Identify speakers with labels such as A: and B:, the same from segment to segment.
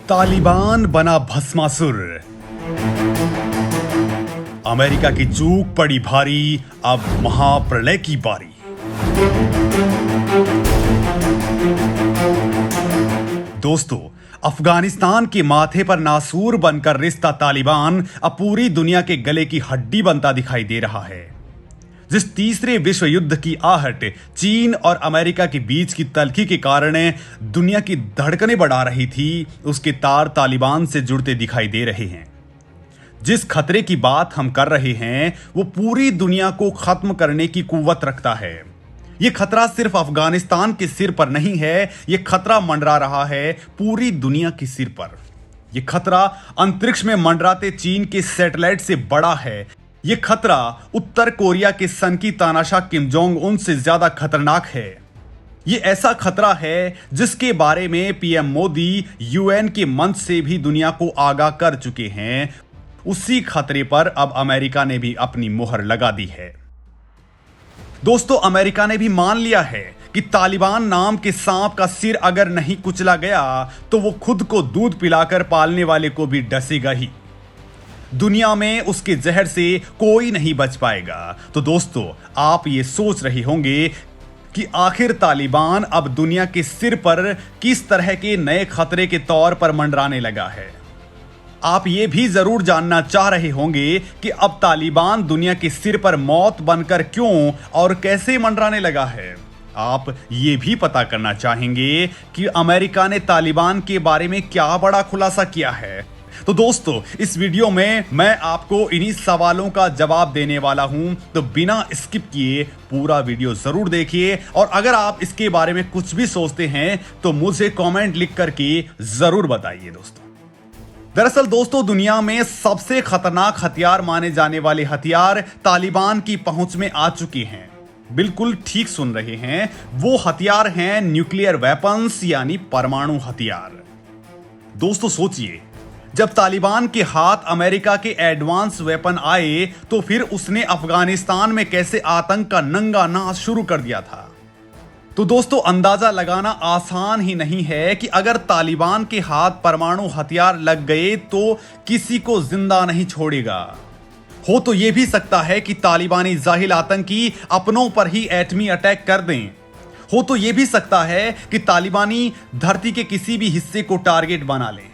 A: तालिबान बना भस्मासुर। अमेरिका की चूक पड़ी भारी, अब महाप्रलय की बारी। दोस्तों, अफगानिस्तान के माथे पर नासूर बनकर रिश्ता तालिबान अब पूरी दुनिया के गले की हड्डी बनता दिखाई दे रहा है। जिस तीसरे विश्व युद्ध की आहट चीन और अमेरिका के बीच की तल्खी के कारण दुनिया की धड़कनें बढ़ा रही थी, उसके तार तालिबान से जुड़ते दिखाई दे रहे हैं। जिस खतरे की बात हम कर रहे हैं वो पूरी दुनिया को खत्म करने की कुव्वत रखता है। ये खतरा सिर्फ अफगानिस्तान के सिर पर नहीं है, ये खतरा मंडरा रहा है पूरी दुनिया के सिर पर। ये खतरा अंतरिक्ष में मंडराते चीन के सैटेलाइट से बड़ा है। ये खतरा उत्तर कोरिया के सनकी तानाशाह किम जोंग उन से ज्यादा खतरनाक है। ये ऐसा खतरा है जिसके बारे में पीएम मोदी यूएन के मंच से भी दुनिया को आगाह कर चुके हैं। उसी खतरे पर अब अमेरिका ने भी अपनी मुहर लगा दी है। दोस्तों, अमेरिका ने भी मान लिया है कि तालिबान नाम के सांप का सिर अगर नहीं कुचला गया तो वो खुद को दूध पिलाकर पालने वाले को भी डसेगा ही। दुनिया में उसके जहर से कोई नहीं बच पाएगा। तो दोस्तों, आप ये सोच रहे होंगे कि आखिर तालिबान अब दुनिया के सिर पर किस तरह के नए खतरे के तौर पर मंडराने लगा है। आप ये भी जरूर जानना चाह रहे होंगे कि अब तालिबान दुनिया के सिर पर मौत बनकर क्यों और कैसे मंडराने लगा है। आप ये भी पता करना चाहेंगे कि अमेरिका ने तालिबान के बारे में क्या बड़ा खुलासा किया है। तो दोस्तों, इस वीडियो में मैं आपको इन्हीं सवालों का जवाब देने वाला हूं, तो बिना स्किप किए पूरा वीडियो जरूर देखिए। और अगर आप इसके बारे में कुछ भी सोचते हैं तो मुझे कमेंट लिख करके जरूर बताइए। दरअसल दोस्तों, दुनिया में सबसे खतरनाक हथियार माने जाने वाले हथियार तालिबान की पहुंच में आ चुके हैं। बिल्कुल ठीक सुन रहे हैं, वो हथियार हैं न्यूक्लियर वेपन्स यानी परमाणु हथियार। दोस्तों सोचिए, जब तालिबान के हाथ अमेरिका के एडवांस वेपन आए तो फिर उसने अफगानिस्तान में कैसे आतंक का नंगा नाच शुरू कर दिया था। तो दोस्तों, अंदाजा लगाना आसान ही नहीं है कि अगर तालिबान के हाथ परमाणु हथियार लग गए तो किसी को जिंदा नहीं छोड़ेगा। हो तो यह भी सकता है कि तालिबानी जाहिल आतंकी अपनों पर ही एटमी अटैक कर दें। हो तो यह भी सकता है कि तालिबानी धरती के किसी भी हिस्से को टारगेट बना लें।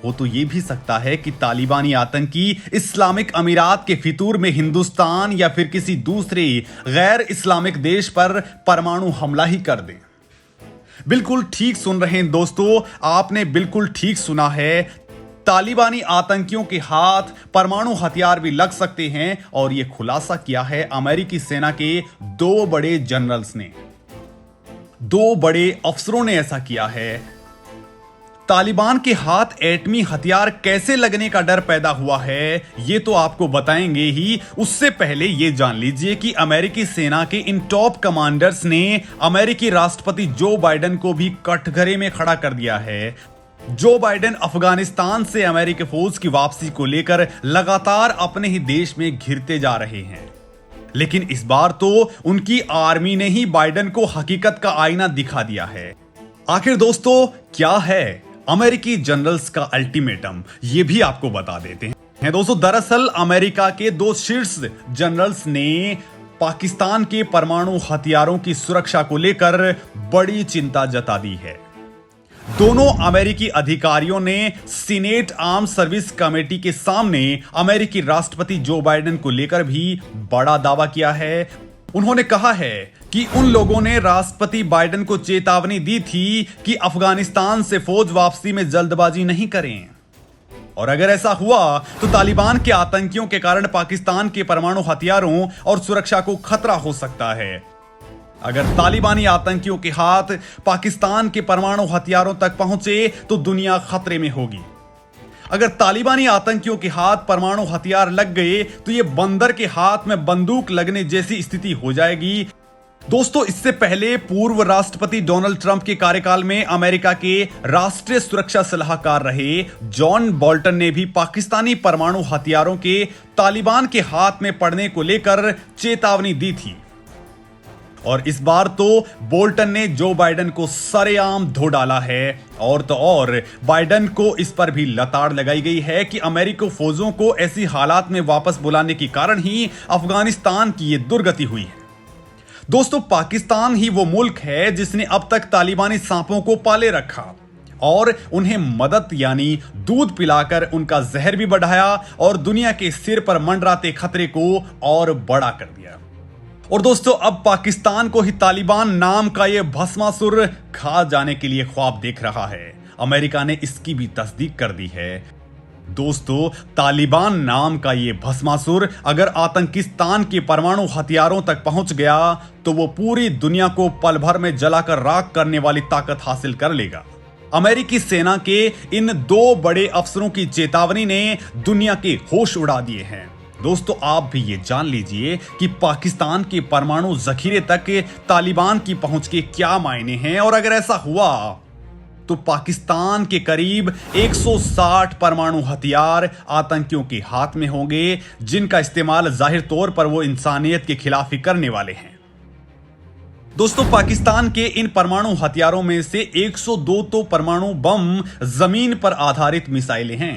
A: हो तो यह भी सकता है कि तालिबानी आतंकी इस्लामिक अमीरात के फितूर में हिंदुस्तान या फिर किसी दूसरे गैर इस्लामिक देश पर परमाणु हमला ही कर दें। बिल्कुल ठीक सुन रहे हैं दोस्तों, आपने बिल्कुल ठीक सुना है। तालिबानी आतंकियों के हाथ परमाणु हथियार भी लग सकते हैं और यह खुलासा किया है अमेरिकी सेना के दो बड़े जनरल्स ने। दो बड़े अफसरों ने ऐसा किया है। तालिबान के हाथ एटमी हथियार कैसे लगने का डर पैदा हुआ है ये तो आपको बताएंगे ही। उससे पहले ये जान लीजिए कि अमेरिकी सेना के इन टॉप कमांडर्स ने अमेरिकी राष्ट्रपति जो बाइडेन को भी कटघरे में खड़ा कर दिया है। जो बाइडेन अफगानिस्तान से अमेरिकी फौज की वापसी को लेकर लगातार अपने ही देश में घिरते जा रहे हैं, लेकिन इस बार तो उनकी आर्मी ने ही बाइडेन को हकीकत का आईना दिखा दिया है। आखिर दोस्तों, क्या है अमेरिकी जनरल्स का अल्टीमेटम, ये भी आपको बता देते हैं। दोस्तों, दरअसल अमेरिका के दो शीर्ष जनरल्स ने पाकिस्तान के परमाणु हथियारों की सुरक्षा को लेकर बड़ी चिंता जता दी है। दोनों अमेरिकी अधिकारियों ने सीनेट आर्म सर्विस कमेटी के सामने अमेरिकी राष्ट्रपति जो बाइडेन को लेकर भी बड़ा दावा किया है। उन्होंने कहा है कि उन लोगों ने राष्ट्रपति बाइडेन को चेतावनी दी थी कि अफगानिस्तान से फौज वापसी में जल्दबाजी नहीं करें, और अगर ऐसा हुआ तो तालिबान के आतंकियों के कारण पाकिस्तान के परमाणु हथियारों और सुरक्षा को खतरा हो सकता है। अगर तालिबानी आतंकियों के हाथ पाकिस्तान के परमाणु हथियारों तक पहुंचे तो दुनिया खतरे में होगी। अगर तालिबानी आतंकियों के हाथ परमाणु हथियार लग गए तो यह बंदर के हाथ में बंदूक लगने जैसी स्थिति हो जाएगी। दोस्तों, इससे पहले पूर्व राष्ट्रपति डोनाल्ड ट्रंप के कार्यकाल में अमेरिका के राष्ट्रीय सुरक्षा सलाहकार रहे जॉन बोल्टन ने भी पाकिस्तानी परमाणु हथियारों के तालिबान के हाथ में पड़ने को लेकर चेतावनी दी थी। और इस बार तो बोल्टन ने जो बाइडेन को सरेआम धो डाला है। और तो और बाइडेन को इस पर भी लताड़ लगाई गई है कि अमेरिकी फौजों को ऐसी हालात में वापस बुलाने के कारण ही अफगानिस्तान की ये दुर्गति हुई है। दोस्तों, पाकिस्तान ही वो मुल्क है जिसने अब तक तालिबानी सांपों को पाले रखा और उन्हें मदद यानी दूध पिलाकर उनका जहर भी बढ़ाया और दुनिया के सिर पर मंडराते खतरे को और बड़ा कर दिया। और दोस्तों, अब पाकिस्तान को ही तालिबान नाम का यह भस्मासुर खा जाने के लिए ख्वाब देख रहा है। अमेरिका ने इसकी भी तस्दीक कर दी है। दोस्तों, तालिबान नाम का यह भस्मासुर अगर आतंकिस्तान के परमाणु हथियारों तक पहुंच गया तो वो पूरी दुनिया को पल भर में जलाकर राख करने वाली ताकत हासिल कर लेगा। अमेरिकी सेना के इन 2 बड़े अफसरों की चेतावनी ने दुनिया के होश उड़ा दिए हैं। दोस्तों, आप भी ये जान लीजिए कि पाकिस्तान के परमाणु जखीरे तक तालिबान की पहुंच के क्या मायने हैं। और अगर ऐसा हुआ तो पाकिस्तान के करीब 160 परमाणु हथियार आतंकियों के हाथ में होंगे, जिनका इस्तेमाल जाहिर तौर पर वो इंसानियत के खिलाफ ही करने वाले हैं। दोस्तों, पाकिस्तान के इन परमाणु हथियारों में से 102 तो परमाणु बम जमीन पर आधारित मिसाइलें हैं।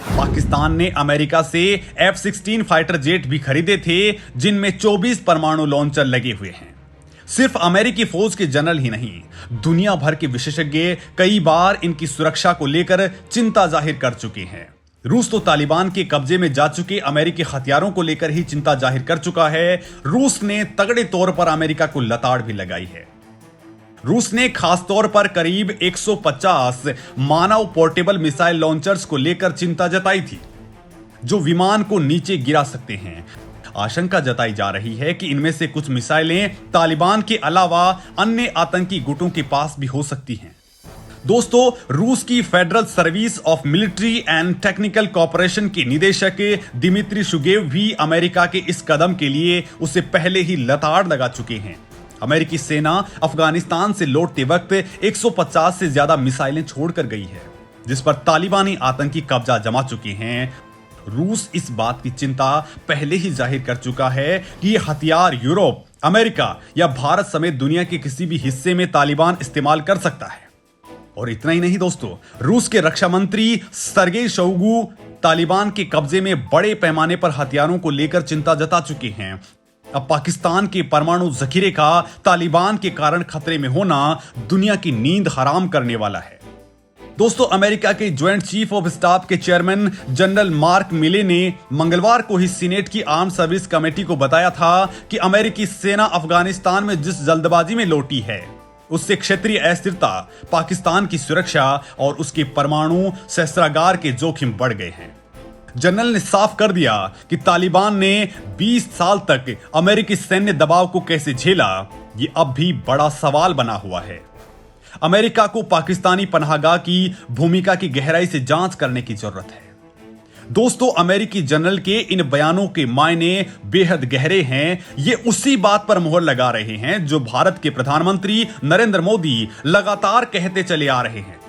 A: पाकिस्तान ने अमेरिका से F-16 फाइटर जेट भी खरीदे थे, जिनमें 24 परमाणु लॉन्चर लगे हुए हैं। सिर्फ अमेरिकी फौज के जनरल ही नहीं, दुनिया भर के विशेषज्ञ कई बार इनकी सुरक्षा को लेकर चिंता जाहिर कर चुके हैं। रूस तो तालिबान के कब्जे में जा चुके अमेरिकी हथियारों को लेकर ही चिंता जाहिर कर चुका है। रूस ने तगड़े तौर पर अमेरिका को लताड़ भी लगाई है। रूस ने खासतौर पर करीब 150 मानव पोर्टेबल मिसाइल लॉन्चर्स को लेकर चिंता जताई थी, जो विमान को नीचे गिरा सकते हैं। आशंका जताई जा रही है कि इनमें से कुछ मिसाइलें तालिबान के अलावा अन्य आतंकी गुटों के पास भी हो सकती हैं। दोस्तों, रूस की federal service of military and technical corporation के निदेशक दिमित्री शुगेव भी अमेरिका के इस कदम के लिए उसे पहले ही लताड़ लगा चुके हैं। अमेरिकी सेना अफगानिस्तान से लौटते वक्त 150 से ज्यादा मिसाइलें छोड़कर गई है, जिस पर तालिबानी आतंकी कब्जा जमा चुके हैं। रूस इस बात की चिंता पहले ही जाहिर कर चुका है कि ये हथियार यूरोप, अमेरिका या भारत समेत दुनिया के किसी भी हिस्से में तालिबान इस्तेमाल कर सकता है। और इतना ही नहीं दोस्तों, रूस के रक्षा मंत्री सर्गेई शोइगु तालिबान के कब्जे में बड़े पैमाने पर हथियारों को लेकर चिंता जता चुके हैं। अब पाकिस्तान के परमाणु जखीरे का तालिबान के कारण खतरे में होना दुनिया की नींद हराम करने वाला है। दोस्तों, अमेरिका के ज्वाइंट चीफ ऑफ स्टाफ के चेयरमैन जनरल मार्क मिले ने मंगलवार को ही सीनेट की आर्म सर्विस कमेटी को बताया था कि अमेरिकी सेना अफगानिस्तान में जिस जल्दबाजी में लौटी है, उससे क्षेत्रीय अस्थिरता, पाकिस्तान की सुरक्षा और उसके परमाणु शस्त्रागार के जोखिम बढ़ गए हैं। जनरल ने साफ कर दिया कि तालिबान ने 20 साल तक अमेरिकी सैन्य दबाव को कैसे झेला, ये अब भी बड़ा सवाल बना हुआ है। अमेरिका को पाकिस्तानी पनाहगाह की भूमिका की गहराई से जांच करने की जरूरत है। दोस्तों, अमेरिकी जनरल के इन बयानों के मायने बेहद गहरे हैं। ये उसी बात पर मोहर लगा रहे हैं जो भारत के प्रधानमंत्री नरेंद्र मोदी लगातार कहते चले आ रहे हैं,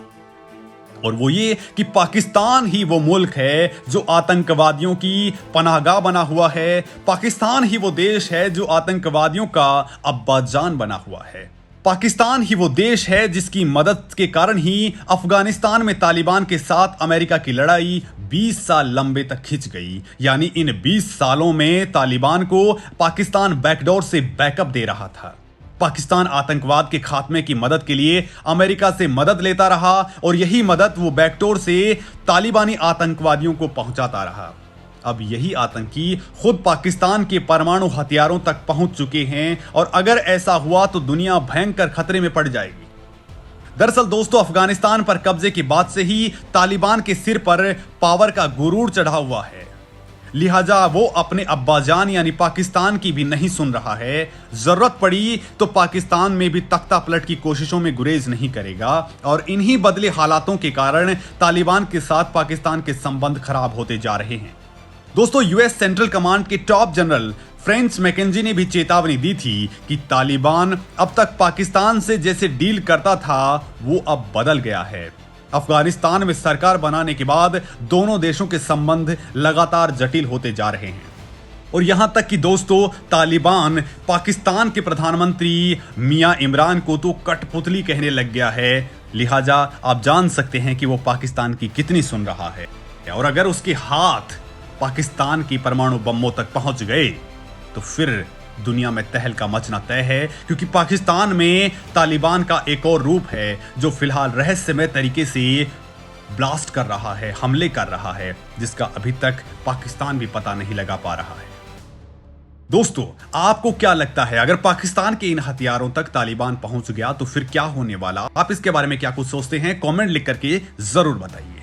A: और वो ये कि पाकिस्तान ही वो मुल्क है जो आतंकवादियों की पनाहगाह बना हुआ है। पाकिस्तान ही वो देश है जो आतंकवादियों का अब्बाजान बना हुआ है। पाकिस्तान ही वो देश है जिसकी मदद के कारण ही अफगानिस्तान में तालिबान के साथ अमेरिका की लड़ाई 20 साल लंबे तक खिंच गई। यानी इन 20 सालों में तालिबान को पाकिस्तान बैकडोर से बैकअप दे रहा था। पाकिस्तान आतंकवाद के खात्मे की मदद के लिए अमेरिका से मदद लेता रहा और यही मदद वो बैकडोर से तालिबानी आतंकवादियों को पहुंचाता रहा। अब यही आतंकी खुद पाकिस्तान के परमाणु हथियारों तक पहुंच चुके हैं और अगर ऐसा हुआ तो दुनिया भयंकर खतरे में पड़ जाएगी। दरअसल दोस्तों, अफगानिस्तान पर कब्जे के बाद से ही तालिबान के सिर पर पावर का गुरूर चढ़ा हुआ है, लिहाजा वो अपने अब्बाजान यानी पाकिस्तान की भी नहीं सुन रहा है। जरूरत पड़ी तो पाकिस्तान में भी तख्ता पलट की कोशिशों में गुरेज नहीं करेगा और इन्हीं बदले हालातों के कारण तालिबान के साथ पाकिस्तान के संबंध खराब होते जा रहे हैं। दोस्तों, यूएस सेंट्रल कमांड के टॉप जनरल फ्रेंच मैकेंजी ने भी चेतावनी दी थी कि तालिबान अब तक पाकिस्तान से जैसे डील करता था वो अब बदल गया है। अफगानिस्तान में सरकार बनाने के बाद दोनों देशों के संबंध लगातार जटिल होते जा रहे हैं और यहां तक कि दोस्तों तालिबान पाकिस्तान के प्रधानमंत्री मियां इमरान को तो कठपुतली कहने लग गया है। लिहाजा आप जान सकते हैं कि वो पाकिस्तान की कितनी सुन रहा है। और अगर उसके हाथ पाकिस्तान की परमाणु बमों तक पहुंच गए तो फिर दुनिया में तहलका मचना तय है, क्योंकि पाकिस्तान में तालिबान का एक और रूप है जो फिलहाल रहस्यमय तरीके से ब्लास्ट कर रहा है, हमले कर रहा है, जिसका अभी तक पाकिस्तान भी पता नहीं लगा पा रहा है। दोस्तों, आपको क्या लगता है, अगर पाकिस्तान के इन हथियारों तक तालिबान पहुंच गया तो फिर क्या होने वाला? आप इसके बारे में क्या कुछ सोचते हैं? कमेंट लिख करके जरूर बताइए।